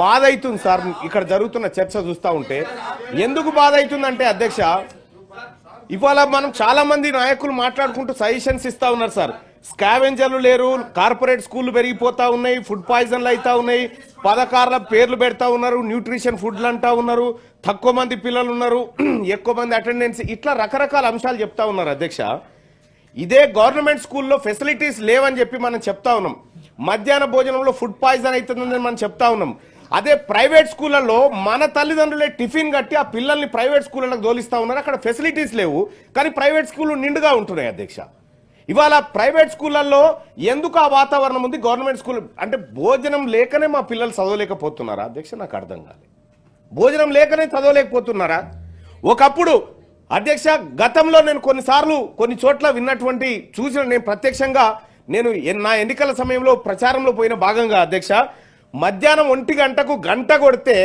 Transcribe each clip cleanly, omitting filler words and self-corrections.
బాధ అవుతుంది సార్ ఇక్కడ జరుగుతున్న చర్చ చూస్తూ ఉంటే. ఎందుకు బాధ అవుతుందంటే అధ్యక్ష, ఇవాళ మనం చాలా మంది నాయకులు మాట్లాడుకుంటూ సజెషన్స్ ఇస్తా ఉన్నారు సార్. స్కావెంజర్లు లేరు, కార్పొరేట్ స్కూళ్లు పెరిగిపోతా ఉన్నాయి, ఫుడ్ పాయిజన్లు అవుతా ఉన్నాయి, పథకాల పేర్లు పెడతా ఉన్నారు, న్యూట్రిషన్ ఫుడ్లు అంటా ఉన్నారు, తక్కువ మంది పిల్లలు ఉన్నారు, ఎక్కువ మంది అటెండెన్స్, ఇట్లా రకరకాల అంశాలు చెప్తా ఉన్నారు అధ్యక్ష. ఇదే గవర్నమెంట్ స్కూల్లో ఫెసిలిటీస్ లేవని చెప్పి మనం చెప్తా ఉన్నాం. మధ్యాహ్న భోజనంలో ఫుడ్ పాయిజన్ అవుతుందని మనం చెప్తా ఉన్నాం. అదే ప్రైవేట్ స్కూళ్ళల్లో మన తల్లిదండ్రులే టిఫిన్ కట్టి ఆ పిల్లల్ని ప్రైవేట్ స్కూళ్ళకు తోలిస్తా ఉన్నారు. అక్కడ ఫెసిలిటీస్ లేవు, కానీ ప్రైవేట్ స్కూళ్ళు నిండుగా ఉంటున్నాయి అధ్యక్ష. ఇవాళ ప్రైవేట్ స్కూళ్ళల్లో ఎందుకు ఆ వాతావరణం ఉంది, గవర్నమెంట్ స్కూల్ అంటే భోజనం లేకనే మా పిల్లలు చదవలేకపోతున్నారా అధ్యక్ష? నాకు అర్థం కాలేదు. భోజనం లేకనే చదవలేకపోతున్నారా? ఒకప్పుడు అధ్యక్ష గతంలో నేను కొన్నిసార్లు కొన్ని చోట్ల విన్నటువంటి చూసిన, నేను ప్రత్యక్షంగా నేను నా ఎన్నికల సమయంలో ప్రచారంలో పోయిన భాగంగా అధ్యక్ష, మధ్యాహ్నం 1 గంటకు గంట కొడితే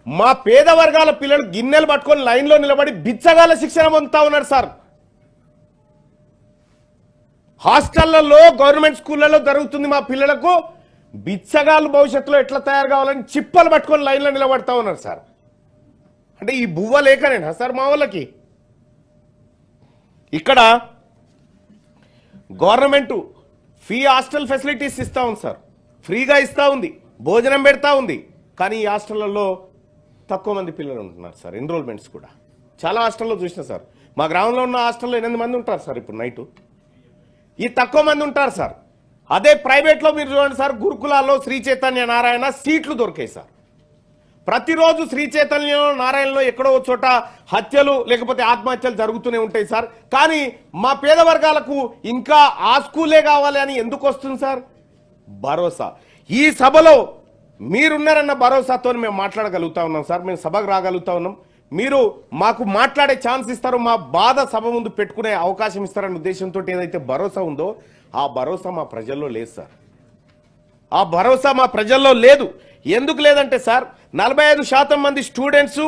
మా పేద వర్గాల పిల్లలు గిన్నెలు పట్టుకొని లైన్లో నిలబడి బిచ్చగాల శిక్షణ పొందుతా ఉన్నారు సార్. హాస్టళ్లలో గవర్నమెంట్ స్కూళ్లలో జరుగుతుంది. మా పిల్లలకు బిచ్చగాళ్ళు భవిష్యత్తులో ఎట్లా తయారు కావాలని చిప్పలు పట్టుకొని లైన్లో నిలబడతా ఉన్నారు సార్. అంటే ఈ బువ్వ లేకనేనా సార్ మా వాళ్ళకి? ఇక్కడ గవర్నమెంట్ ఫ్రీ హాస్టల్ ఫెసిలిటీస్ ఇస్తా ఉంది సార్, ఫ్రీగా ఇస్తా ఉంది, భోజనం పెడతా ఉంది. కానీ ఈ హాస్టళ్లలో తక్కువ మంది పిల్లలు ఉంటున్నారు సార్. ఎన్రోల్మెంట్స్ కూడా చాలా హాస్టల్లో చూసిన సార్. మా గ్రామంలో ఉన్న హాస్టల్లో 8 మంది ఉంటారు సార్ ఇప్పుడు నైటు. ఈ తక్కువ మంది ఉంటారు సార్. అదే ప్రైవేట్లో మీరు చూడండి సార్, గురుకులాల్లో శ్రీ చైతన్య నారాయణ సీట్లు దొరికాయి సార్. ప్రతిరోజు శ్రీ చైతన్య నారాయణలో ఎక్కడో చోట హత్యలు లేకపోతే ఆత్మహత్యలు జరుగుతూనే ఉంటాయి సార్. కానీ మా పేద వర్గాలకు ఇంకా ఆ స్కూలే కావాలి అని ఎందుకు వస్తుంది సార్? భరోసా. ఈ సభలో మీరున్నారన్న భరోసాతో మేము మాట్లాడగలుగుతా ఉన్నాం సార్. మేము సభకు రాగలుగుతా ఉన్నాం. మీరు మాకు మాట్లాడే ఛాన్స్ ఇస్తారు, మా బాధ సభ ముందు పెట్టుకునే అవకాశం ఇస్తారన్న ఉద్దేశంతో ఏదైతే భరోసా ఉందో ఆ భరోసా మా ప్రజల్లో లేదు సార్. ఆ భరోసా మా ప్రజల్లో లేదు. ఎందుకు లేదంటే సార్, 45% మంది స్టూడెంట్స్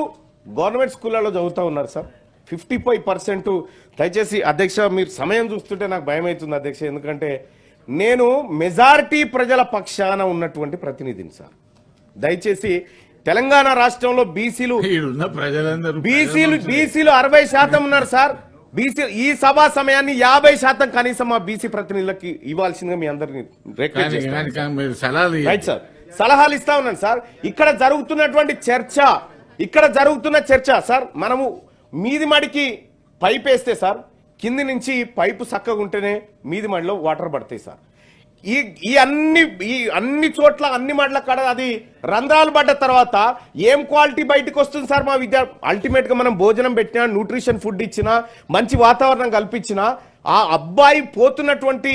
గవర్నమెంట్ స్కూళ్ళలో చదువుతూ ఉన్నారు సార్. 55%. దయచేసి అధ్యక్ష మీరు సమయం చూస్తుంటే నాకు భయం అవుతుంది అధ్యక్ష. ఎందుకంటే నేను మెజారిటీ ప్రజల పక్షాన ఉన్నటువంటి ప్రతినిధిని సార్. దయచేసి తెలంగాణ రాష్ట్రంలో బీసీలు 60% ఉన్నారు సార్. బీసీ ఈ సభా సమయాన్ని 50% కనీసం మా బీసీ ప్రతినిధులకి ఇవ్వాల్సిందిగా మీ అందరినీ రిక్వెస్ట్ చేస్తున్నాను. రైట్ సార్, సలహాలు ఇస్తా ఉన్నాను సార్. ఇక్కడ జరుగుతున్న చర్చ సార్, మనము మీది మడికి పైప్ వేస్తే సార్, కింది నుంచి పైపు చక్కగా ఉంటేనే మీది మడిలో వాటర్ పడతాయి సార్. ఈ అన్ని చోట్ల అన్ని మడ్ల కాడ అది రంధ్రాలు పడ్డ తర్వాత ఏం క్వాలిటీ బయటకు వస్తుంది సార్? మా అల్టిమేట్ గా మనం భోజనం పెట్టినా, న్యూట్రిషన్ ఫుడ్ ఇచ్చినా, మంచి వాతావరణం కల్పించినా ఆ అబ్బాయి పోతున్నటువంటి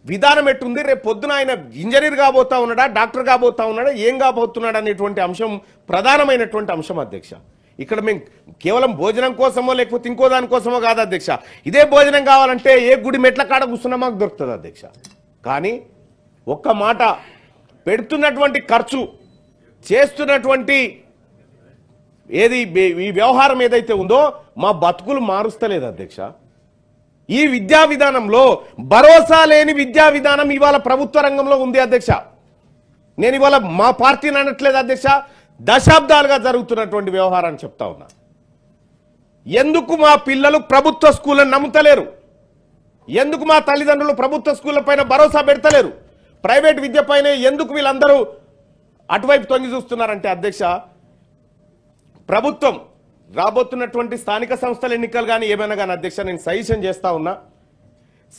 విధానం ఎట్టుంది, రేపు పొద్దున ఆయన ఇంజనీర్ కాబోతా ఉన్నాడా, డాక్టర్ కాబోతా ఉన్నాడా, ఏం కాబోతున్నాడు అనేటువంటి అంశం ప్రధానమైనటువంటి అంశం అధ్యక్ష. ఇక్కడ మేము కేవలం భోజనం కోసమో లేకపోతే ఇంకో దానికోసమో కాదు అధ్యక్ష. ఇదే భోజనం కావాలంటే ఏ గుడి మెట్ల కాడ కూర్చున్నా మాకు దొరుకుతుంది అధ్యక్ష. కానీ ఒక్క మాట, పెడుతున్నటువంటి ఖర్చు, చేస్తున్నటువంటి ఈ వ్యవహారం ఏదైతే ఉందో మా బతుకులు మారుస్తలేదు అధ్యక్ష. ఈ విద్యా విధానంలో భరోసా లేని విద్యా విధానం ఇవాళ ప్రభుత్వ రంగంలో ఉంది అధ్యక్ష. నేను ఇవాళ మా పార్టీని అనట్లేదు అధ్యక్ష, దశాబ్దాలుగా జరుగుతున్నటువంటి వ్యవహారాన్ని చెప్తా ఉన్నా. ఎందుకు మా పిల్లలు ప్రభుత్వ స్కూళ్ళను నమ్ముతలేరు? ఎందుకు మా తల్లిదండ్రులు ప్రభుత్వ స్కూళ్ళ పైన భరోసా పెడతలేరు? ప్రైవేట్ విద్య పైన ఎందుకు వీళ్ళందరూ అటువైపు తొంగి చూస్తున్నారంటే అధ్యక్ష, ప్రభుత్వం రాబోతున్నటువంటి స్థానిక సంస్థల ఎన్నికలు కానీ ఏమైనా కానీ అధ్యక్ష, నేను సజెషన్ చేస్తా ఉన్నా,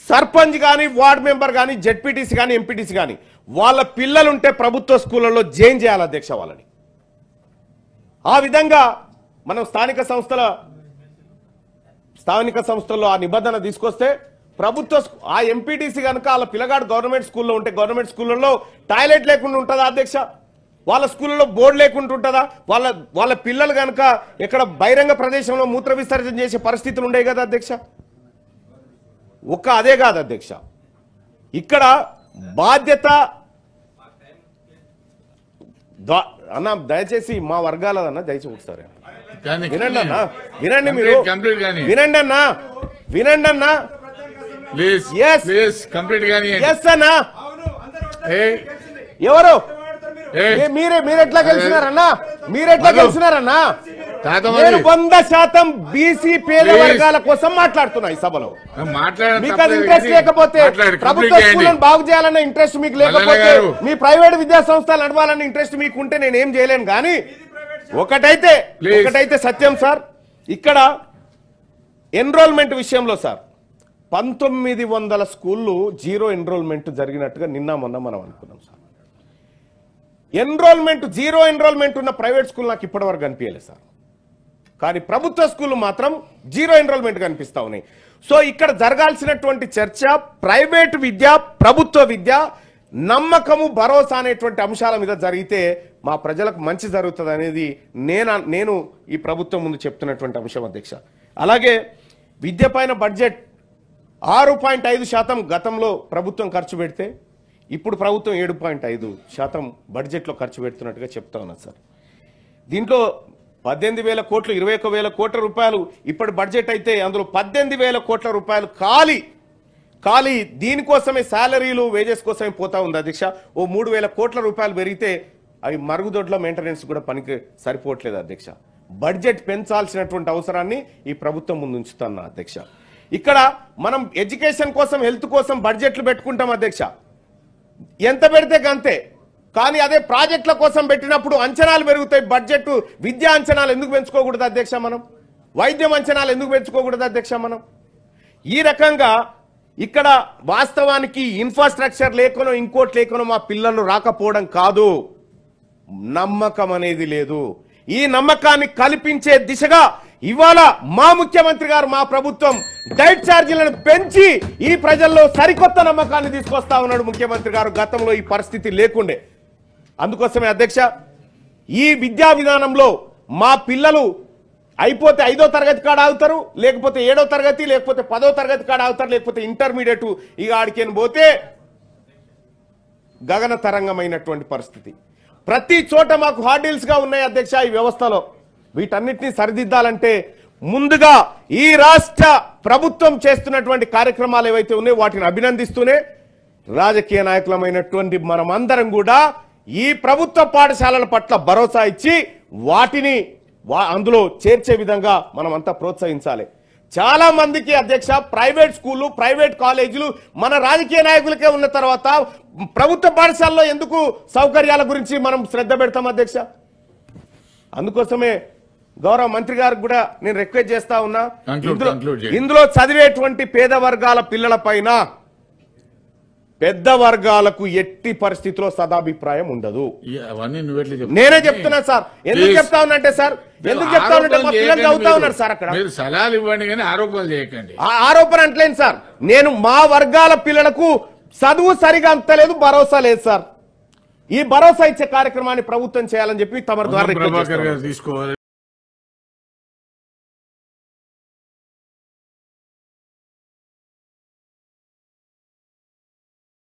సర్పంచ్ కానీ, వార్డు మెంబర్ కానీ, జెడ్పీటీసీ కానీ, ఎంపీటీసీ కానీ వాళ్ళ పిల్లలుంటే ప్రభుత్వ స్కూళ్ళలో జాయిన్ చేయాలి అధ్యక్ష వాళ్ళని. ఆ విధంగా మనం స్థానిక సంస్థల్లో ఆ నిబంధన తీసుకొస్తే ప్రభుత్వ ఆ ఎంపీటీసీ కనుక వాళ్ళ పిల్లగాడు గవర్నమెంట్ స్కూల్లో ఉంటే గవర్నమెంట్ స్కూళ్ళలో టాయిలెట్ లేకుండా ఉంటుందా అధ్యక్ష? వాళ్ళ స్కూళ్ళలో బోర్డు లేకుండా ఉంటుందా? వాళ్ళ పిల్లలు కనుక ఎక్కడ బహిరంగ ప్రదేశంలో మూత్ర విసర్జన చేసే పరిస్థితులు ఉండేవి కదా అధ్యక్ష. అదే కాదు అధ్యక్ష, ఇక్కడ బాధ్యత అన్న దయచేసి మా వర్గాలదన్న దయచేసి ఒకసారి వినండి అన్న, వినండి మీరు, వినండి అన్న, వినండి అన్న. ఎవరు మీరెట్లా గెలిచినారన్నా? మీరెట్లా గెలిచినారన్నా? నేను 100% బీసీ పేద వర్గాల కోసం మాట్లాడుతున్నా ఈ సభలో. మీకు అది ఇంట్రెస్ట్ లేకపోతే, ప్రభుత్వ స్కూళ్ళను బాగు చేయాలన్న ఇంట్రెస్ట్ మీకు లేకపోతే, మీ ప్రైవేట్ విద్యా సంస్థలు నడవాలన్న ఇంట్రెస్ట్ మీకు ఉంటే నేనేం చేయలేను. కానీ ఒకటైతే సత్యం సార్, ఇక్కడ ఎన్రోల్మెంట్ విషయంలో సార్ 1900 స్కూళ్ళు జీరో ఎన్రోల్మెంట్ జరిగినట్టుగా నిన్న మొన్న మనం అనుకున్నాం సార్. జీరో ఎన్రోల్మెంట్ ఉన్న ప్రైవేట్ స్కూల్ నాకు ఇప్పటివరకు కనిపించలేదు సార్. కానీ ప్రభుత్వ స్కూళ్ళు మాత్రం జీరో ఎన్రోల్మెంట్ కనిపిస్తా ఉన్నాయి. సో ఇక్కడ జరగాల్సినటువంటి చర్చ ప్రైవేట్ విద్య, ప్రభుత్వ విద్య, నమ్మకము, భరోసా అనేటువంటి అంశాల మీద జరిగితే మా ప్రజలకు మంచి జరుగుతుంది అనేది నేను ఈ ప్రభుత్వం ముందు చెప్తున్నటువంటి అంశం అధ్యక్ష. అలాగే విద్య పైన బడ్జెట్ 6.5% గతంలో ప్రభుత్వం ఖర్చు పెడితే ఇప్పుడు ప్రభుత్వం 7.5% బడ్జెట్లో ఖర్చు పెడుతున్నట్టుగా చెప్తా ఉన్నా సార్. దీంట్లో 18,000 కోట్లు, 21,000 కోట్ల రూపాయలు ఇప్పటి బడ్జెట్ అయితే అందులో 18,000 కోట్ల రూపాయలు ఖాళీ దీనికోసమే, శాలరీలు, వేజెస్ కోసమే పోతా ఉంది అధ్యక్ష. ఓ 3,000 కోట్ల రూపాయలు పెరిగితే అవి మరుగుదొడ్ల మెయింటెనెన్స్ కూడా పనికి సరిపోవట్లేదు అధ్యక్ష. బడ్జెట్ పెంచాల్సినటువంటి అవసరాన్ని ఈ ప్రభుత్వం ముందు ఉంచుతున్నా అధ్యక్ష. ఇక్కడ మనం ఎడ్యుకేషన్ కోసం, హెల్త్ కోసం బడ్జెట్లు పెట్టుకుంటాం అధ్యక్ష, ఎంత పెడితే గంతే. కానీ అదే ప్రాజెక్టుల కోసం పెట్టినప్పుడు అంచనాలు పెరుగుతాయి. బడ్జెట్ విద్యా అంచనాలు ఎందుకు పెంచుకోకూడదు అధ్యక్ష? మనం వైద్యం అంచనాలు ఎందుకు పెంచుకోకూడదు అధ్యక్ష? మనం ఈ రకంగా ఇక్కడ వాస్తవానికి ఇన్ఫ్రాస్ట్రక్చర్ లేకనో ఇంకోటి లేకనో మా పిల్లలు రాకపోవడం కాదు, నమ్మకం అనేది లేదు. ఈ నమ్మకాన్ని కల్పించే దిశగా ఇవాళ మా ముఖ్యమంత్రి గారు, మా ప్రభుత్వం డైట్ ఛార్జీలను పెంచి ఈ ప్రజల్లో సరికొత్త నమ్మకాన్ని తీసుకొస్తా ఉన్నాడు ముఖ్యమంత్రి గారు. గతంలో ఈ పరిస్థితి లేకుండే. అందుకోసమే అధ్యక్ష, ఈ విద్యా విధానంలో మా పిల్లలు అయిపోతే 5వ తరగతి కాడ ఆగుతారు, లేకపోతే 7వ తరగతి, లేకపోతే 10వ తరగతి కాడ ఆగుతారు, లేకపోతే ఇంటర్మీడియట్ ఇక ఆడికేని పోతే గగన తరంగమైనటువంటి పరిస్థితి. ప్రతి చోట మాకు హార్డిల్స్ గా ఉన్నాయి అధ్యక్ష ఈ వ్యవస్థలో. వీటన్నిటిని సరిదిద్దాలంటే ముందుగా ఈ రాష్ట్ర ప్రభుత్వం చేస్తున్నటువంటి కార్యక్రమాలు ఏవైతే ఉన్నాయో వాటిని అభినందిస్తూనే రాజకీయ నాయకులమైనటువంటి మనమందరం కూడా ఈ ప్రభుత్వ పాఠశాలల పట్ల భరోసా ఇచ్చి వాటిని అందులో చేర్చే విధంగా మనం అంతా ప్రోత్సహించాలి. చాలా మందికి అధ్యక్ష ప్రైవేట్ స్కూళ్ళు, ప్రైవేట్ కాలేజీలు మన రాజకీయ నాయకులకే ఉన్న తర్వాత ప్రభుత్వ పాఠశాలలో ఎందుకు సౌకర్యాల గురించి మనం శ్రద్ధ పెడతాం అధ్యక్ష? అందుకోసమే గౌరవ మంత్రి గారికి కూడా నేను రిక్వెస్ట్ చేస్తా ఉన్నా, ఇందులో చదివేటువంటి పేద వర్గాల పిల్లల పైన పెద్ద వర్గాలకు ఎట్టి పరిస్థితిలో సదాభిప్రాయం ఉండదు. నేనే చెప్తున్నా సార్. ఎందుకు చెప్తా ఉన్నంటే సార్, ఎందుకు చెప్తా ఉన్నంటే మా పిల్లలు చదువుతా ఉన్నారు సార్. అక్కడ సలహాలు ఇవ్వండి కానీ ఆరోపణలు చేయకండి. ఆరోపణ అంటలేను సార్. నేను మా వర్గాల పిల్లలకు చదువు సరిగా అంతలేదు, భరోసా లేదు సార్. ఈ భరోసా ఇచ్చే కార్యక్రమాన్ని ప్రభుత్వం చేయాలని చెప్పి తమ ద్వారా తీసుకోవాలి.